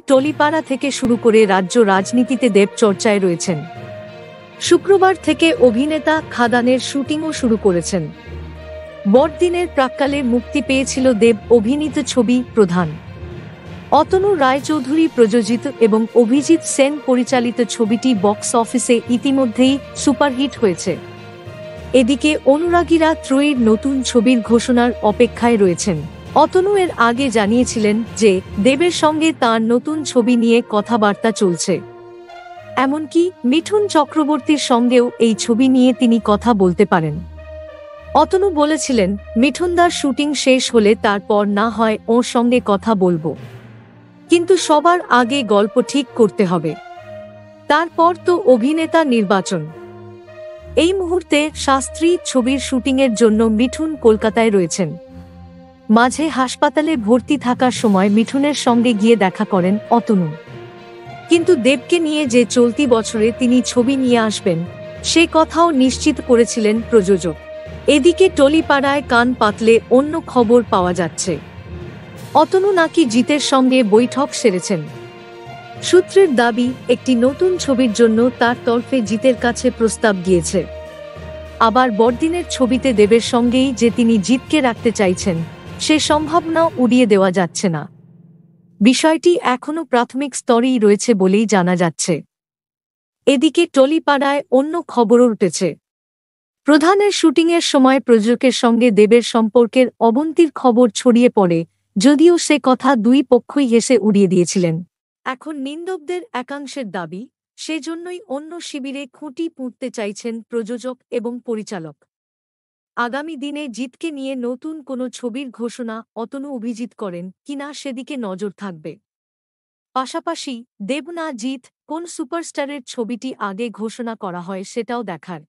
টলিপাড়া থেকে শুরু করে রাজ্য রাজনীতিতে দেব চর্চায় রয়েছেন। শুক্রবার থেকে অভিনেতা খাদানের শুটিংও শুরু করেছেন। বড়দিনের প্রাক্কালে মুক্তি পেয়েছিল দেব অভিনীত ছবি প্রধান। অতনু রায়চৌধুরী প্রযোজিত এবং অভিজিৎ সেন পরিচালিত ছবিটি বক্স অফিসে ইতিমধ্যেই সুপারহিট হয়েছে। এদিকে অনুরাগীরা ত্রয়ীর নতুন ছবির ঘোষণার অপেক্ষায় রয়েছেন। অতনু এর আগে জানিয়েছিলেন যে দেবের সঙ্গে তার নতুন ছবি নিয়ে কথাবার্তা চলছে। এমনকি মিঠুন চক্রবর্তীর সঙ্গেও এই ছবি নিয়ে তিনি কথা বলতে পারেন। অতনু বলেছিলেন, মিঠুনদার শুটিং শেষ হলে তারপর না হয় ওর সঙ্গে কথা বলবো, কিন্তু সবার আগে গল্প ঠিক করতে হবে, তারপর তো অভিনেতা নির্বাচন। এই মুহূর্তে শাস্ত্রী ছবির শুটিংয়ের জন্য মিঠুন কলকাতায় রয়েছেন। মাঝে হাসপাতালে ভর্তি থাকার সময় মিঠুনের সঙ্গে গিয়ে দেখা করেন অতনু। কিন্তু দেবকে নিয়ে যে চলতি বছরে তিনি ছবি নিয়ে আসবেন সে কথাও নিশ্চিত করেছিলেন প্রযোজক। এদিকে টলিপাড়ায় কান পাতলে অন্য খবর পাওয়া যাচ্ছে, অতনু নাকি জিতের সঙ্গে বৈঠক সেরেছেন। সূত্রের দাবি, একটি নতুন ছবির জন্য তার তরফে জিতের কাছে প্রস্তাব গিয়েছে। আবার বড়দিনের ছবিতে দেবের সঙ্গেই যে তিনি জিতকে রাখতে চাইছেন সে সম্ভাবনা উড়িয়ে দেওয়া যাচ্ছে না। বিষয়টি এখনও প্রাথমিক স্তরেই রয়েছে বলেই জানা যাচ্ছে। এদিকে টলিপাড়ায় অন্য খবরও উঠেছে। প্রধানের শুটিংয়ের সময় প্রযোজকের সঙ্গে দেবের সম্পর্কের অবনতির খবর ছড়িয়ে পড়ে, যদিও সে কথা দুই পক্ষই হেসে উড়িয়ে দিয়েছিলেন। এখন নিন্দকদের একাংশের দাবি, সেজন্যই অন্য শিবিরে খুঁটি পুঁততে চাইছেন প্রযোজক এবং পরিচালক। আগামী দিনে জিতকে নিয়ে নতুন কোনো ছবির ঘোষণা অতনু অভিজিৎ করেন কিনা সেদিকে নজর থাকবে। পাশাপাশি দেব না জিত কোন সুপারস্টারের ছবিটি আগে ঘোষণা করা হয় সেটাও দেখার।